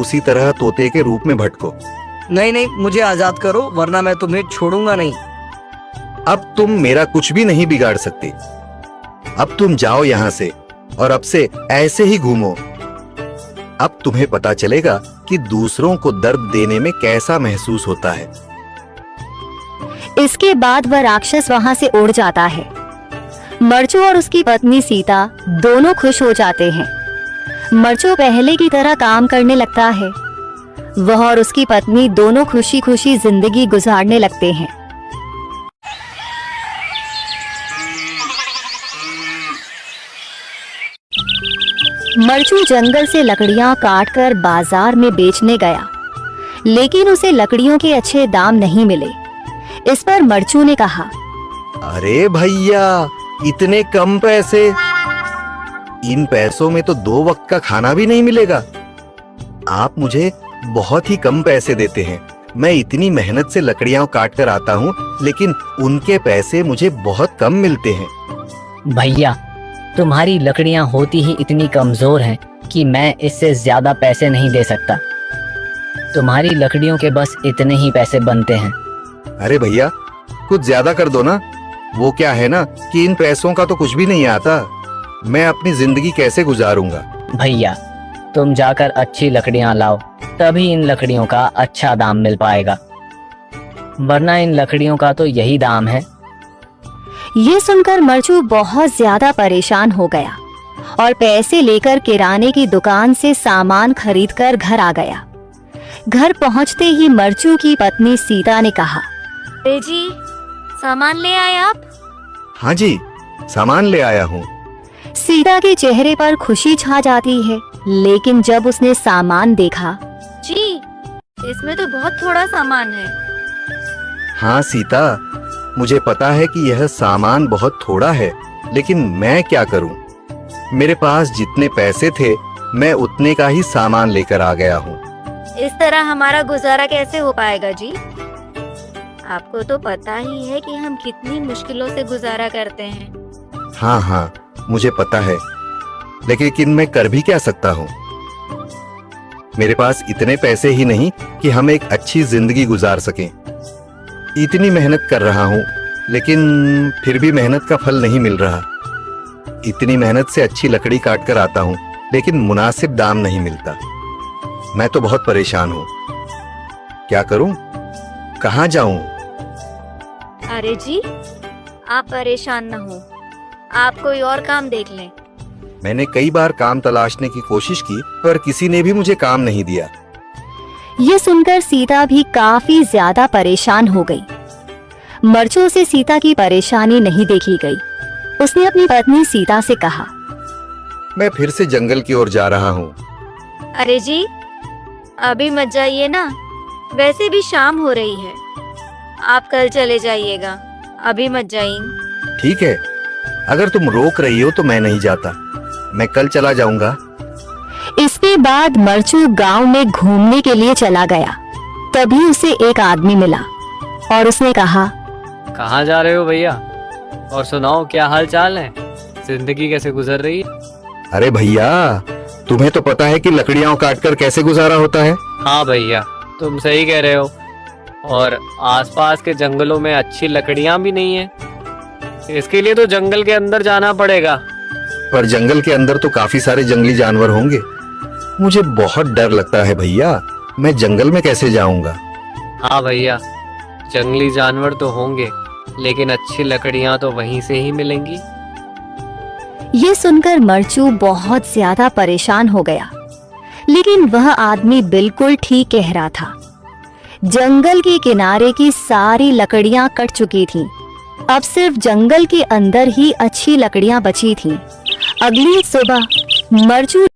उसी तरह तोते के रूप में भटको। नहीं नहीं, मुझे आजाद करो वरना मैं तुम्हें छोड़ूंगा नहीं। अब तुम मेरा कुछ भी नहीं बिगाड़ सकते। अब तुम जाओ यहाँ से और अब से ऐसे ही घूमो। अब तुम्हें पता चलेगा कि दूसरों को दर्द देने में कैसा महसूस होता है। इसके बाद वह राक्षस वहां से उड़ जाता है। मरचू और उसकी पत्नी सीता दोनों खुश हो जाते हैं। मरचू पहले की तरह काम करने लगता है। वह और उसकी पत्नी दोनों खुशी खुशी जिंदगी गुजारने लगते हैं। मरचू जंगल से लकड़ियां काटकर बाजार में बेचने गया, लेकिन उसे लकड़ियों के अच्छे दाम नहीं मिले। इस पर मरचू ने कहा, अरे भैया, इतने कम पैसे? इन पैसों में तो 2 वक्त का खाना भी नहीं मिलेगा। आप मुझे बहुत ही कम पैसे देते हैं। मैं इतनी मेहनत से लकड़ियां काट कर आता हूँ, लेकिन उनके पैसे मुझे बहुत कम मिलते हैं। भैया, तुम्हारी लकड़ियां होती ही इतनी कमजोर हैं कि मैं इससे ज्यादा पैसे नहीं दे सकता। तुम्हारी लकड़ियों के बस इतने ही पैसे बनते हैं। अरे भैया, कुछ ज्यादा कर दो ना। वो क्या है ना कि इन पैसों का तो कुछ भी नहीं आता। मैं अपनी जिंदगी कैसे गुजारूंगा? भैया, तुम जाकर अच्छी लकड़ियां लाओ, तभी इन लकड़ियों का अच्छा दाम मिल पाएगा, वरना इन लकड़ियों का तो यही दाम है। ये सुनकर मरचू बहुत ज्यादा परेशान हो गया और पैसे लेकर किराने की दुकान से सामान खरीदकर घर आ गया। घर पहुंचते ही मरचू की पत्नी सीता ने कहा, अरे जी, सामान ले आए आप? हाँ जी, सामान ले आया हूँ। सीता के चेहरे पर खुशी छा जाती है, लेकिन जब उसने सामान देखा, जी, इसमें तो बहुत थोड़ा सामान है। हाँ सीता, मुझे पता है कि यह सामान बहुत थोड़ा है, लेकिन मैं क्या करूं? मेरे पास जितने पैसे थे, मैं उतने का ही सामान लेकर आ गया हूँ। इस तरह हमारा गुजारा कैसे हो पाएगा जी? आपको तो पता ही है कि हम कितनी मुश्किलों से गुजारा करते हैं। हाँ हाँ, मुझे पता है, लेकिन मैं कर भी क्या सकता हूँ? मेरे पास इतने पैसे ही नहीं कि हम एक अच्छी जिंदगी गुजार सकें। इतनी मेहनत कर रहा हूँ, लेकिन फिर भी मेहनत का फल नहीं मिल रहा। इतनी मेहनत से अच्छी लकड़ी काट कर आता हूँ, लेकिन मुनासिब दाम नहीं मिलता। मैं तो बहुत परेशान हूँ। क्या करूँ? कहाँ जाऊँ? अरे जी, आप परेशान न हो, आप कोई और काम देख लें। मैंने कई बार काम तलाशने की कोशिश की, पर किसी ने भी मुझे काम नहीं दिया। ये सुनकर सीता भी काफी ज्यादा परेशान हो गई। मरचू से सीता की परेशानी नहीं देखी गई। उसने अपनी पत्नी सीता से कहा, मैं फिर से जंगल की ओर जा रहा हूँ। अरे जी, अभी मत जाइए ना, वैसे भी शाम हो रही है। आप कल चले जाइएगा, अभी मत जाइए। ठीक है, अगर तुम रोक रही हो तो मैं नहीं जाता। मैं कल चला जाऊंगा। इसके बाद मरचू गांव में घूमने के लिए चला गया। तभी उसे एक आदमी मिला और उसने कहा, कहाँ जा रहे हो भैया? और सुनाओ, क्या हाल चाल है? जिंदगी कैसे गुजर रही है? अरे भैया, तुम्हें तो पता है कि लकड़ियां काटकर कैसे गुजारा होता है। हाँ भैया, तुम सही कह रहे हो। और आसपास के जंगलों में अच्छी लकड़ियां भी नहीं है। इसके लिए तो जंगल के अंदर जाना पड़ेगा। पर जंगल के अंदर तो काफी सारे जंगली जानवर होंगे। मुझे बहुत डर लगता है भैया, मैं जंगल में कैसे जाऊंगा? हाँ भैया, जंगली जानवर तो होंगे, लेकिन अच्छी लकड़ियां तो वहीं से ही मिलेंगी। ये सुनकर मरचू बहुत ज्यादा परेशान हो गया, लेकिन वह आदमी बिल्कुल ठीक कह रहा था। जंगल के किनारे की सारी लकड़ियां कट चुकी थीं। अब सिर्फ जंगल के अंदर ही अच्छी लकड़ियां बची थीं। अगली सुबह मरचू